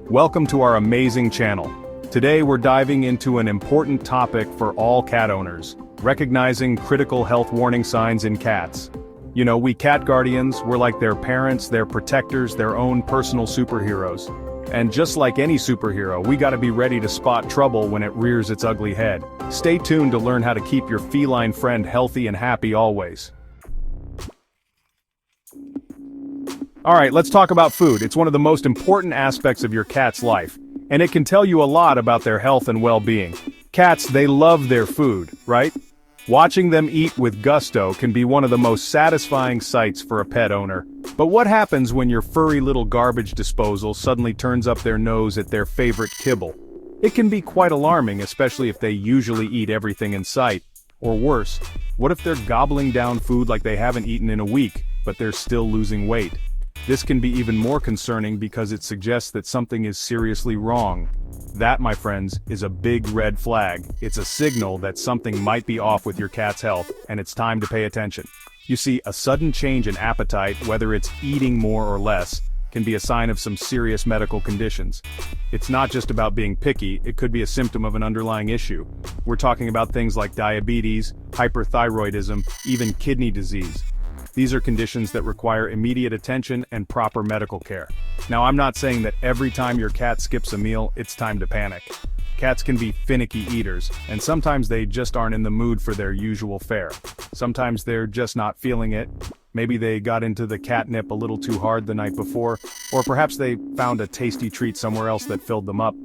Welcome to our amazing channel. Today we're diving into an important topic for all cat owners, recognizing critical health warning signs in cats. You know, we cat guardians, we're like their parents, their protectors, their own personal superheroes. And just like any superhero, we gotta be ready to spot trouble when it rears its ugly head. Stay tuned to learn how to keep your feline friend healthy and happy always. Alright, let's talk about food. It's one of the most important aspects of your cat's life, and it can tell you a lot about their health and well-being. Cats, they love their food, right? Watching them eat with gusto can be one of the most satisfying sights for a pet owner. But what happens when your furry little garbage disposal suddenly turns up their nose at their favorite kibble? It can be quite alarming, especially if they usually eat everything in sight. Or worse, what if they're gobbling down food like they haven't eaten in a week, but they're still losing weight? This can be even more concerning because it suggests that something is seriously wrong. That, my friends, is a big red flag. It's a signal that something might be off with your cat's health, and it's time to pay attention. You see, a sudden change in appetite, whether it's eating more or less, can be a sign of some serious medical conditions. It's not just about being picky, it could be a symptom of an underlying issue. We're talking about things like diabetes, hyperthyroidism, even kidney disease. These are conditions that require immediate attention and proper medical care. Now, I'm not saying that every time your cat skips a meal, it's time to panic. Cats can be finicky eaters, and sometimes they just aren't in the mood for their usual fare. Sometimes they're just not feeling it. Maybe they got into the catnip a little too hard the night before, or perhaps they found a tasty treat somewhere else that filled them up.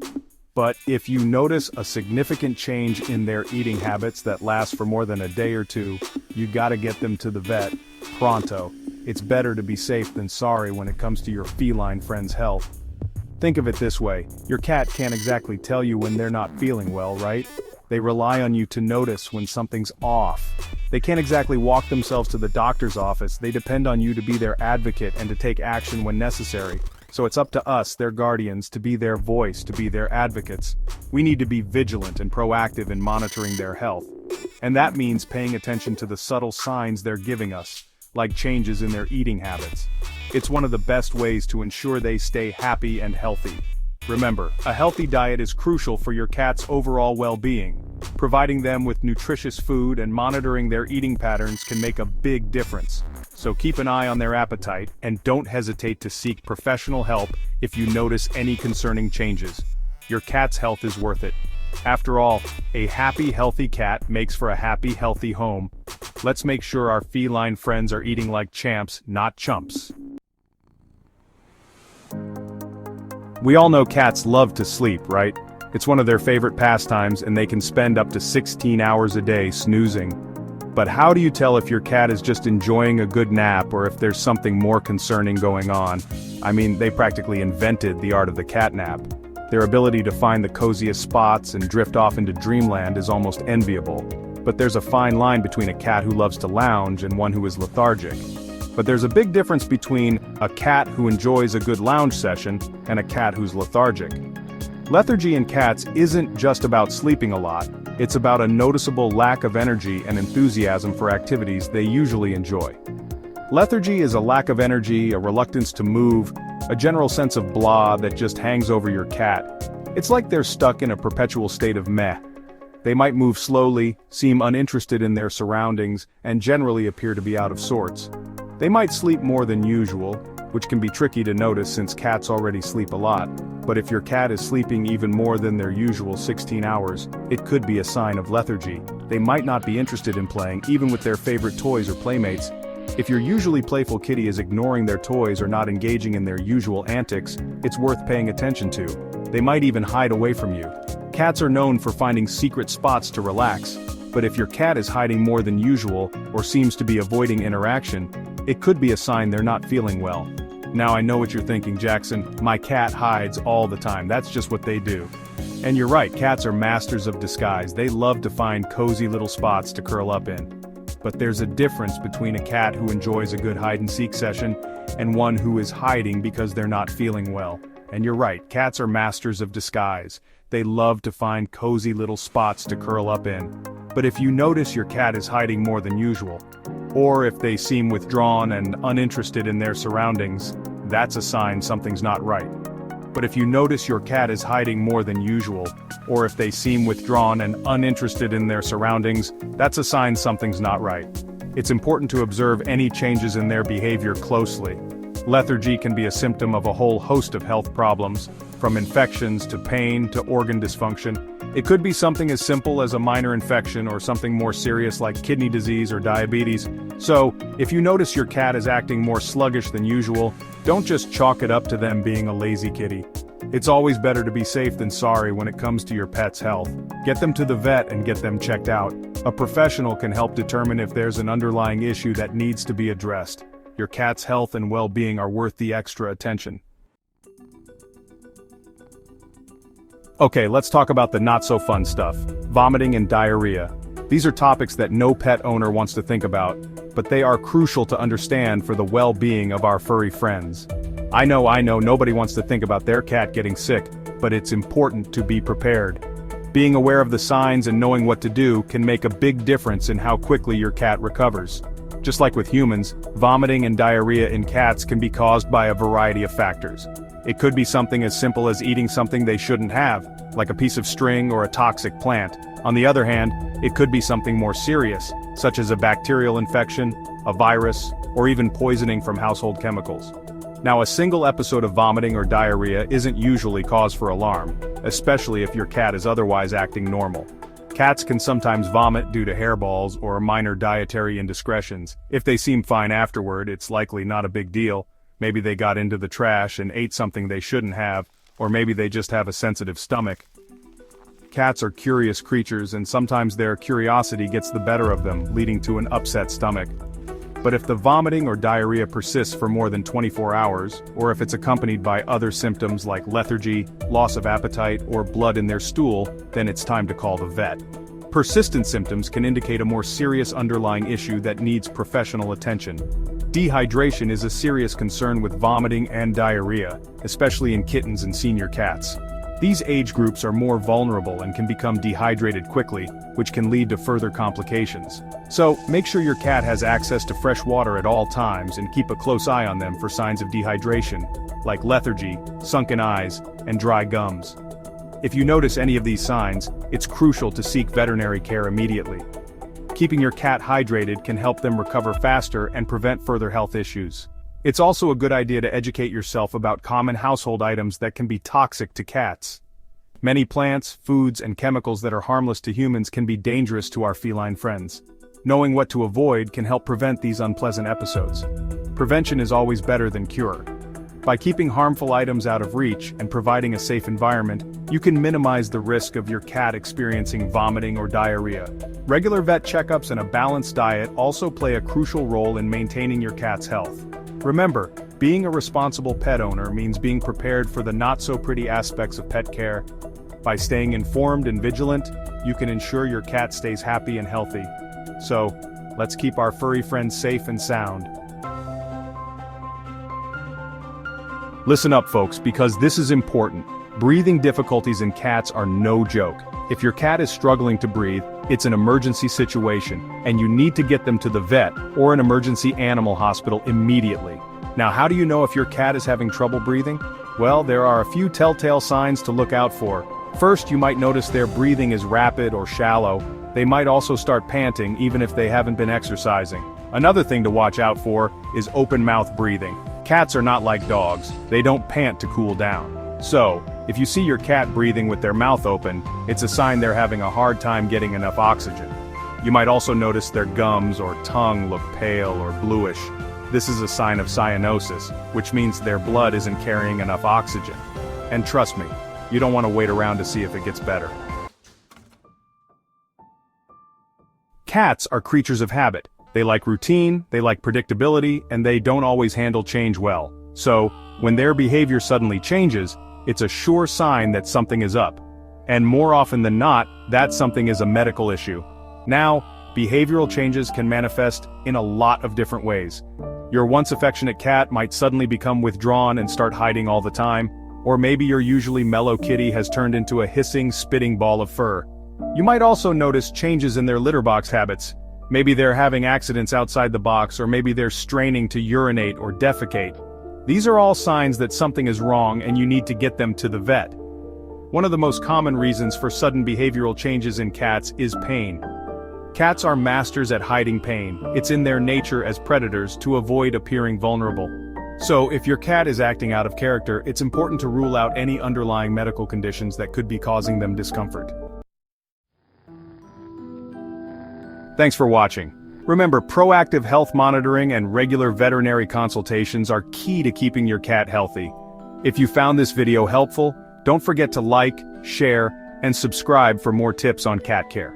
But if you notice a significant change in their eating habits that lasts for more than a day or two, you gotta get them to the vet. Pronto. It's better to be safe than sorry when it comes to your feline friend's health. Think of it this way, your cat can't exactly tell you when they're not feeling well, right? They rely on you to notice when something's off. They can't exactly walk themselves to the doctor's office, they depend on you to be their advocate and to take action when necessary. So it's up to us, their guardians, to be their voice, to be their advocates. We need to be vigilant and proactive in monitoring their health. And that means paying attention to the subtle signs they're giving us, like changes in their eating habits. It's one of the best ways to ensure they stay happy and healthy. Remember, a healthy diet is crucial for your cat's overall well-being. Providing them with nutritious food and monitoring their eating patterns can make a big difference. So keep an eye on their appetite, and don't hesitate to seek professional help if you notice any concerning changes. Your cat's health is worth it. After all, a happy, healthy cat makes for a happy, healthy home. Let's make sure our feline friends are eating like champs, not chumps. We all know cats love to sleep, right? It's one of their favorite pastimes, and they can spend up to 16 hours a day snoozing. But how do you tell if your cat is just enjoying a good nap or if there's something more concerning going on? I mean, they practically invented the art of the cat nap. Their ability to find the coziest spots and drift off into dreamland is almost enviable. But there's a fine line between a cat who loves to lounge and one who is lethargic. But there's a big difference between a cat who enjoys a good lounge session and a cat who's lethargic. Lethargy in cats isn't just about sleeping a lot, it's about a noticeable lack of energy and enthusiasm for activities they usually enjoy. Lethargy is a lack of energy, a reluctance to move, a general sense of blah that just hangs over your cat. It's like they're stuck in a perpetual state of meh. They might move slowly, seem uninterested in their surroundings, and generally appear to be out of sorts. They might sleep more than usual, which can be tricky to notice since cats already sleep a lot. But if your cat is sleeping even more than their usual 16 hours, it could be a sign of lethargy. They might not be interested in playing, even with their favorite toys or playmates. If your usually playful kitty is ignoring their toys or not engaging in their usual antics, it's worth paying attention to. They might even hide away from you. Cats are known for finding secret spots to relax, but if your cat is hiding more than usual or seems to be avoiding interaction, it could be a sign they're not feeling well. Now I know what you're thinking, Jackson, my cat hides all the time, that's just what they do. And you're right, cats are masters of disguise, they love to find cozy little spots to curl up in. But there's a difference between a cat who enjoys a good hide-and-seek session and one who is hiding because they're not feeling well. And you're right, cats are masters of disguise. They love to find cozy little spots to curl up in. But if you notice your cat is hiding more than usual, or if they seem withdrawn and uninterested in their surroundings, that's a sign something's not right. But if you notice your cat is hiding more than usual, or if they seem withdrawn and uninterested in their surroundings, that's a sign something's not right. It's important to observe any changes in their behavior closely. Lethargy can be a symptom of a whole host of health problems, from infections to pain to organ dysfunction. It could be something as simple as a minor infection or something more serious like kidney disease or diabetes. So, if you notice your cat is acting more sluggish than usual, don't just chalk it up to them being a lazy kitty. It's always better to be safe than sorry when it comes to your pet's health. Get them to the vet and get them checked out. A professional can help determine if there's an underlying issue that needs to be addressed. Your cat's health and well-being are worth the extra attention. Okay, let's talk about the not-so-fun stuff. Vomiting and diarrhea. These are topics that no pet owner wants to think about, but they are crucial to understand for the well-being of our furry friends. I know, nobody wants to think about their cat getting sick, but it's important to be prepared. Being aware of the signs and knowing what to do can make a big difference in how quickly your cat recovers. Just like with humans, vomiting and diarrhea in cats can be caused by a variety of factors. It could be something as simple as eating something they shouldn't have, like a piece of string or a toxic plant. On the other hand, it could be something more serious, such as a bacterial infection, a virus, or even poisoning from household chemicals. Now, a single episode of vomiting or diarrhea isn't usually cause for alarm, especially if your cat is otherwise acting normal. Cats can sometimes vomit due to hairballs or minor dietary indiscretions. If they seem fine afterward, it's likely not a big deal. Maybe they got into the trash and ate something they shouldn't have, or maybe they just have a sensitive stomach. Cats are curious creatures, and sometimes their curiosity gets the better of them, leading to an upset stomach. But if the vomiting or diarrhea persists for more than 24 hours, or if it's accompanied by other symptoms like lethargy, loss of appetite, or blood in their stool, then it's time to call the vet. Persistent symptoms can indicate a more serious underlying issue that needs professional attention. Dehydration is a serious concern with vomiting and diarrhea, especially in kittens and senior cats. These age groups are more vulnerable and can become dehydrated quickly, which can lead to further complications. So, make sure your cat has access to fresh water at all times and keep a close eye on them for signs of dehydration, like lethargy, sunken eyes, and dry gums. If you notice any of these signs, it's crucial to seek veterinary care immediately. Keeping your cat hydrated can help them recover faster and prevent further health issues. It's also a good idea to educate yourself about common household items that can be toxic to cats. Many plants, foods, and chemicals that are harmless to humans can be dangerous to our feline friends. Knowing what to avoid can help prevent these unpleasant episodes. Prevention is always better than cure. By keeping harmful items out of reach and providing a safe environment, you can minimize the risk of your cat experiencing vomiting or diarrhea. Regular vet checkups and a balanced diet also play a crucial role in maintaining your cat's health. Remember, being a responsible pet owner means being prepared for the not-so-pretty aspects of pet care. By staying informed and vigilant, you can ensure your cat stays happy and healthy. So, let's keep our furry friends safe and sound. Listen up, folks, because this is important. Breathing difficulties in cats are no joke. If your cat is struggling to breathe, it's an emergency situation, and you need to get them to the vet or an emergency animal hospital immediately. Now, how do you know if your cat is having trouble breathing? Well, there are a few telltale signs to look out for. First, you might notice their breathing is rapid or shallow. They might also start panting even if they haven't been exercising. Another thing to watch out for is open mouth breathing. Cats are not like dogs. They don't pant to cool down. So, if you see your cat breathing with their mouth open, it's a sign they're having a hard time getting enough oxygen. You might also notice their gums or tongue look pale or bluish. This is a sign of cyanosis, which means their blood isn't carrying enough oxygen. And trust me, you don't want to wait around to see if it gets better. Cats are creatures of habit. They like routine, they like predictability, and they don't always handle change well. So, when their behavior suddenly changes, it's a sure sign that something is up. And more often than not, that something is a medical issue. Now, behavioral changes can manifest in a lot of different ways. Your once affectionate cat might suddenly become withdrawn and start hiding all the time, or maybe your usually mellow kitty has turned into a hissing, spitting ball of fur. You might also notice changes in their litter box habits. Maybe they're having accidents outside the box, or maybe they're straining to urinate or defecate. These are all signs that something is wrong and you need to get them to the vet. One of the most common reasons for sudden behavioral changes in cats is pain. Cats are masters at hiding pain. It's in their nature as predators to avoid appearing vulnerable. So, if your cat is acting out of character, it's important to rule out any underlying medical conditions that could be causing them discomfort. Thanks for watching. Remember, proactive health monitoring and regular veterinary consultations are key to keeping your cat healthy. If you found this video helpful, don't forget to like, share, and subscribe for more tips on cat care.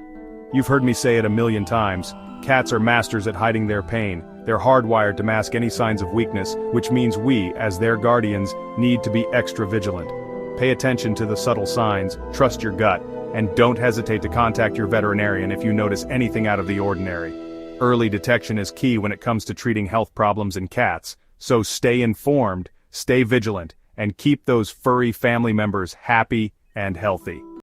You've heard me say it a million times, cats are masters at hiding their pain. They're hardwired to mask any signs of weakness, which means we, as their guardians, need to be extra vigilant. Pay attention to the subtle signs, trust your gut, and don't hesitate to contact your veterinarian if you notice anything out of the ordinary. Early detection is key when it comes to treating health problems in cats, so stay informed, stay vigilant, and keep those furry family members happy and healthy.